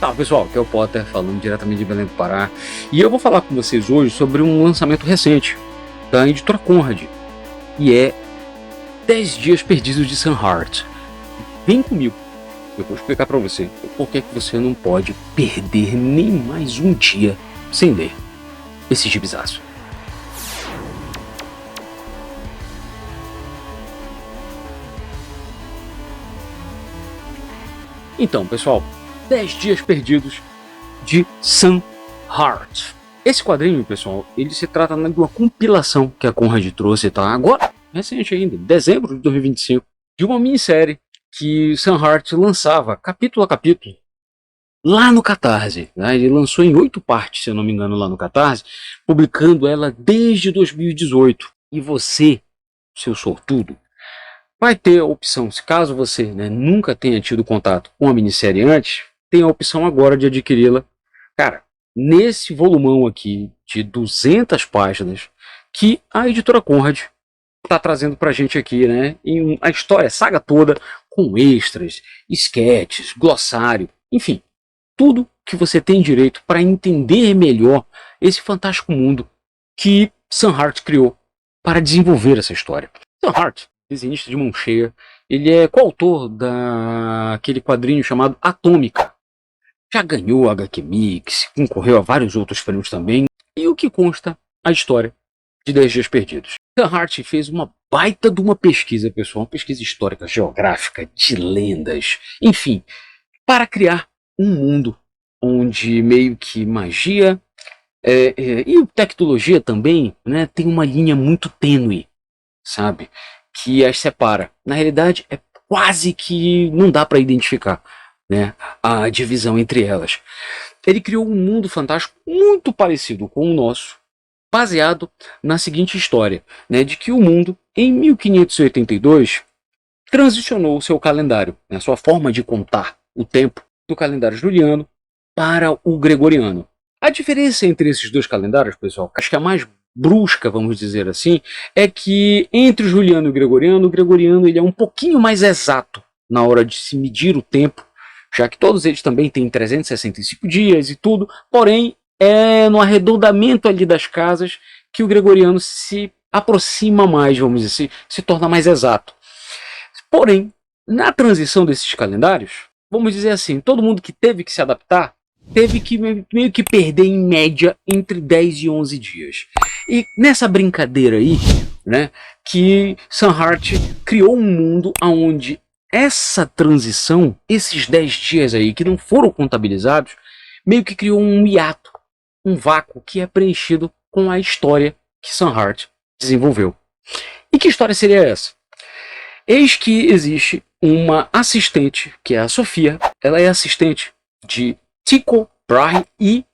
Salve pessoal, aqui é o Potter falando diretamente de Belém do Pará e eu vou falar com vocês hoje sobre um lançamento recente da editora Conrad e é 10 Dias Perdidos de Sunheart. Vem comigo, eu vou explicar pra você por que você não pode perder nem mais um dia sem ler esse gibizaço. Então pessoal, 10 Dias Perdidos de Sunheart. Esse quadrinho, pessoal, ele se trata de uma compilação que a Conrad trouxe, tá? Agora, recente ainda, dezembro de 2025, de uma minissérie que Sunheart lançava capítulo a capítulo lá no Catarse, né? Ele lançou em 8 partes, se eu não me engano, lá no Catarse, publicando ela desde 2018. E você, seu sortudo, vai ter a opção, se caso você, né, nunca tenha tido contato com a minissérie antes, tem a opção agora de adquiri-la. Cara, nesse volumão aqui de 200 páginas que a editora Conrad está trazendo pra gente aqui, né? Em a história, a saga toda, com extras, esquetes, glossário, enfim, tudo que você tem direito para entender melhor esse fantástico mundo que Sunheart criou para desenvolver essa história. Sunheart, desenhista de mão cheia, ele é coautor daquele quadrinho chamado Atômica. Já ganhou HQ Mix, concorreu a vários outros prêmios também. E o que consta a história de 10 Dias Perdidos? Sunheart fez uma baita de uma pesquisa, pessoal, uma pesquisa histórica, geográfica, de lendas, enfim, para criar um mundo onde meio que magia e tecnologia também, né, tem uma linha muito tênue, sabe, que as separa. Na realidade, é quase que não dá para identificar, né, a divisão entre elas. Ele criou um mundo fantástico muito parecido com o nosso, baseado na seguinte história, né, de que o mundo, em 1582, transicionou o seu calendário, né, a sua forma de contar o tempo, do calendário juliano para o gregoriano. A diferença entre esses dois calendários, pessoal, acho que a mais brusca, vamos dizer assim, é que entre o juliano e o gregoriano ele é um pouquinho mais exato na hora de se medir o tempo, já que todos eles também têm 365 dias e tudo, porém é no arredondamento ali das casas que o gregoriano se aproxima mais, vamos dizer assim, se torna mais exato. Porém, na transição desses calendários, vamos dizer assim, todo mundo que teve que se adaptar, teve que meio que perder em média entre 10 e 11 dias. E nessa brincadeira aí, né, que Sunheart criou um mundo onde essa transição, esses 10 dias aí que não foram contabilizados, meio que criou um hiato, um vácuo que é preenchido com a história que Sunheart desenvolveu. E que história seria essa? Eis que existe uma assistente, que é a Sofia. Ela é assistente de Tycho Brahe e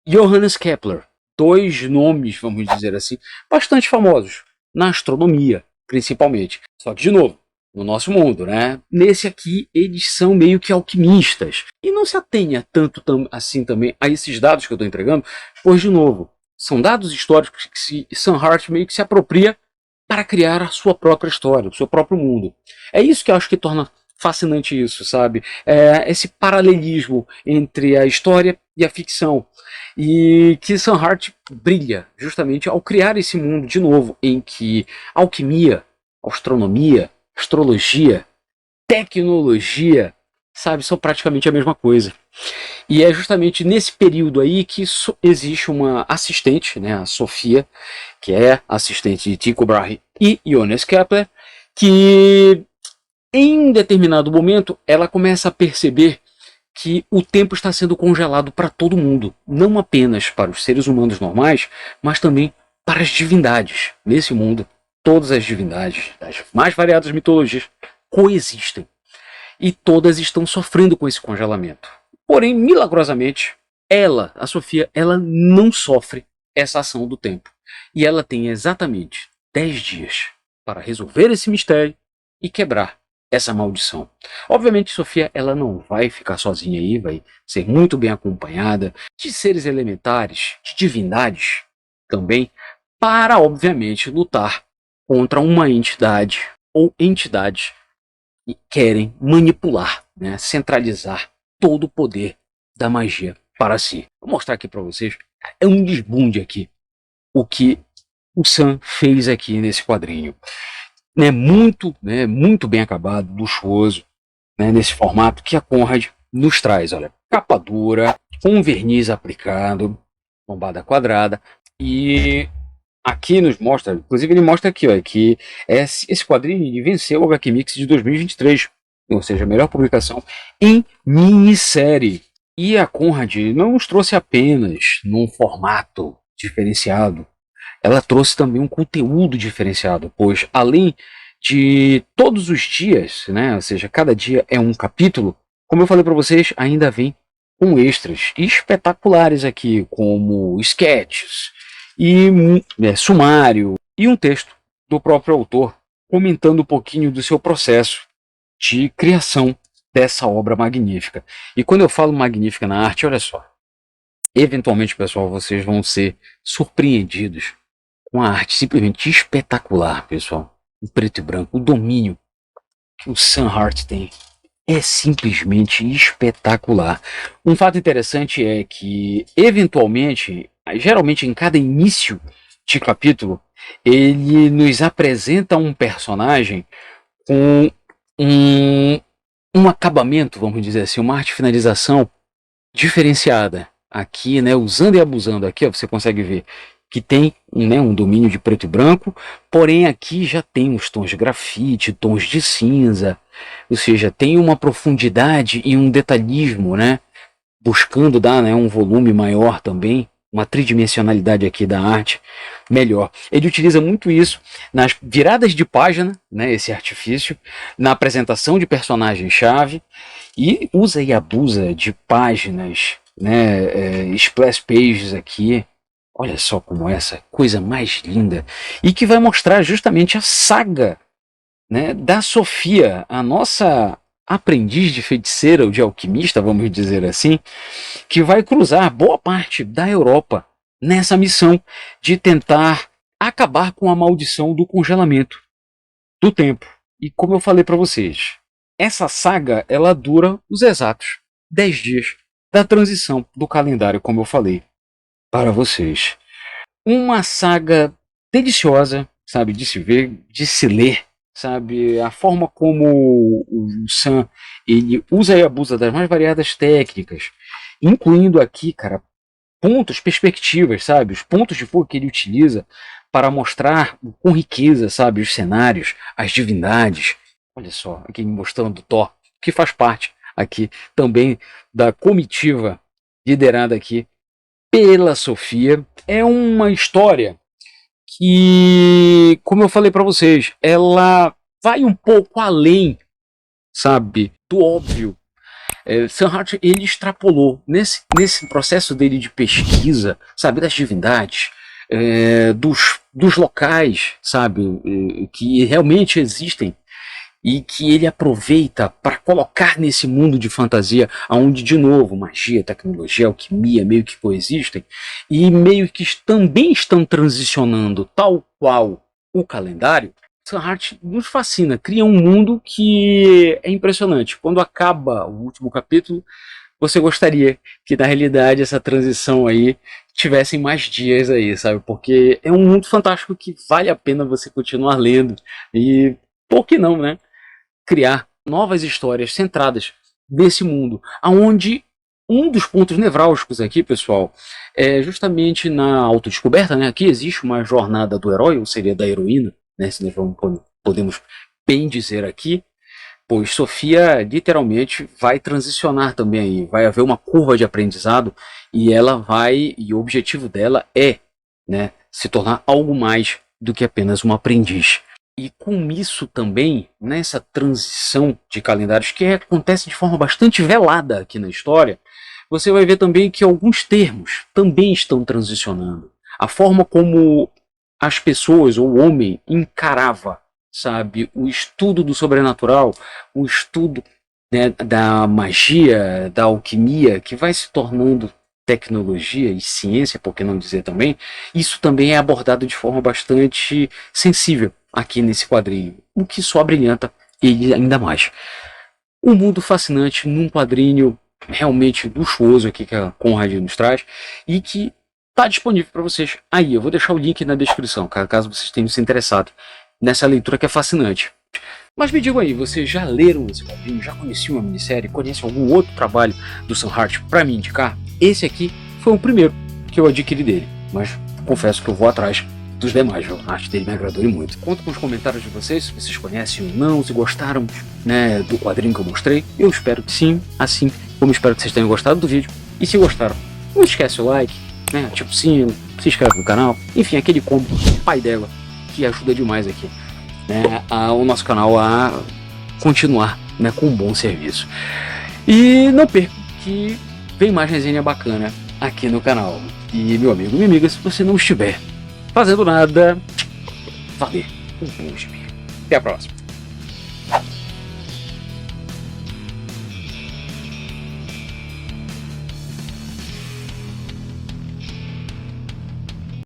Johannes Kepler. Dois nomes, vamos dizer assim, bastante famosos na astronomia, principalmente. Só que, de novo, no nosso mundo, né? Nesse aqui, eles são meio que alquimistas. E não se atenha tanto assim também a esses dados que eu estou entregando, pois, de novo, são dados históricos que Sunheart meio que se apropria para criar a sua própria história, o seu próprio mundo. É isso que eu acho que torna fascinante isso, sabe? Esse paralelismo entre a história e a ficção. E que Sunheart brilha justamente ao criar esse mundo de novo, em que alquimia, astronomia, astrologia, tecnologia, sabe, são praticamente a mesma coisa. E é justamente nesse período aí que existe uma assistente, né, a Sofia, que é assistente de Tycho Brahe e Johannes Kepler, que em determinado momento ela começa a perceber que o tempo está sendo congelado para todo mundo, não apenas para os seres humanos normais, mas também para as divindades. Nesse mundo, todas as divindades, das mais variadas mitologias, coexistem. E todas estão sofrendo com esse congelamento. Porém, milagrosamente, ela, a Sofia, ela não sofre essa ação do tempo. E ela tem exatamente 10 dias para resolver esse mistério e quebrar essa maldição. Obviamente, Sofia, ela não vai ficar sozinha aí, vai ser muito bem acompanhada de seres elementares, de divindades também, para, obviamente, lutar contra uma entidade ou entidades que querem manipular, né, centralizar todo o poder da magia para si. Vou mostrar aqui para vocês. É um desbunde aqui o que o Sam fez aqui nesse quadrinho. Muito bem acabado, luxuoso, né, nesse formato que a Conrad nos traz. Olha, capa dura, com verniz aplicado, lombada quadrada, e aqui nos mostra, inclusive ele mostra aqui, ó, que esse quadrinho venceu o HQ Mix de 2023, ou seja, a melhor publicação em minissérie. E a Conrad não nos trouxe apenas num formato diferenciado, ela trouxe também um conteúdo diferenciado, pois além de todos os dias, né, ou seja, cada dia é um capítulo, como eu falei para vocês, ainda vem com extras espetaculares aqui, como sketches e sumário e um texto do próprio autor comentando um pouquinho do seu processo de criação dessa obra magnífica. E quando eu falo magnífica na arte, olha só, eventualmente, pessoal, vocês vão ser surpreendidos com a arte simplesmente espetacular, pessoal. O preto e branco, o domínio que o Sam Hart tem é simplesmente espetacular. Um fato interessante é que, eventualmente, geralmente em cada início de capítulo, ele nos apresenta um personagem com um acabamento, vamos dizer assim, uma arte finalização diferenciada. Aqui, né, usando e abusando, aqui ó, você consegue ver que tem um domínio de preto e branco, porém aqui já tem os tons de grafite, tons de cinza, ou seja, tem uma profundidade e um detalhismo, né, buscando dar, né, um volume maior também, uma tridimensionalidade aqui da arte melhor. Ele utiliza muito isso nas viradas de página, né, esse artifício, na apresentação de personagem-chave, e usa e abusa de páginas, né, splash pages aqui. Olha só como essa coisa mais linda, e que vai mostrar justamente a saga, né, da Sofia, a nossa aprendiz de feiticeira ou de alquimista, vamos dizer assim, que vai cruzar boa parte da Europa nessa missão de tentar acabar com a maldição do congelamento do tempo. E como eu falei para vocês, essa saga ela dura os exatos 10 dias da transição do calendário, como eu falei para vocês. Uma saga deliciosa, sabe, de se ver, de se ler, sabe, a forma como o Sam ele usa e abusa das mais variadas técnicas, incluindo aqui, cara, pontos, perspectivas, sabe, os pontos de fogo que ele utiliza para mostrar com riqueza, sabe, os cenários, as divindades. Olha só, aqui mostrando Thor, que faz parte aqui também da comitiva liderada aqui pela Sofia. É uma história que, como eu falei para vocês, ela vai um pouco além, sabe, do óbvio. Sam Hart, ele extrapolou nesse processo dele de pesquisa, sabe, das divindades, dos locais, sabe, que realmente existem, e que ele aproveita para colocar nesse mundo de fantasia, onde, de novo, magia, tecnologia, alquimia meio que coexistem, e meio que também estão transicionando, tal qual o calendário. Sam Hart nos fascina, cria um mundo que é impressionante. Quando acaba o último capítulo, você gostaria que, na realidade, essa transição aí tivessem mais dias aí, sabe? Porque é um mundo fantástico que vale a pena você continuar lendo. E por que não, né? Criar novas histórias centradas nesse mundo, aonde um dos pontos nevrálgicos aqui, pessoal, é justamente na autodescoberta, né? Aqui existe uma jornada do herói, ou seria da heroína, né? Se nós podemos bem dizer aqui, pois Sofia literalmente vai transicionar também aí, vai haver uma curva de aprendizado e ela vai, e o objetivo dela é, né, se tornar algo mais do que apenas uma aprendiz. E com isso também, nessa transição de calendários que acontece de forma bastante velada aqui na história, você vai ver também que alguns termos também estão transicionando. A forma como as pessoas, ou o homem, encarava, sabe, o estudo do sobrenatural, o estudo, né, da magia, da alquimia, que vai se tornando tecnologia e ciência, por que não dizer também, isso também é abordado de forma bastante sensível aqui nesse quadrinho, o que só brilhanta ele ainda mais. Um mundo fascinante num quadrinho realmente luxuoso aqui que a Conrad nos traz e que tá disponível para vocês aí. Eu vou deixar o link na descrição, caso vocês tenham se interessado nessa leitura que é fascinante. Mas me digam aí, vocês já leram esse quadrinho? Já conheciam uma minissérie? Conhecem algum outro trabalho do Sam Hart para me indicar? Esse aqui foi o primeiro que eu adquiri dele, mas confesso que eu vou atrás dos demais, a arte dele me agradou muito. Conto com os comentários de vocês, se vocês conhecem ou não, se gostaram, né, do quadrinho que eu mostrei. Eu espero que sim, assim como espero que vocês tenham gostado do vídeo. E se gostaram, não esquece o like, né, ativa o sino, se inscreve no canal, enfim, aquele combo pai dela que ajuda demais aqui, né, o nosso canal a continuar, né, com um bom serviço. E não perca que vem mais resenha bacana aqui no canal. E meu amigo, minha amiga, se você não estiver fazendo nada, valeu. Um beijo. Até a próxima.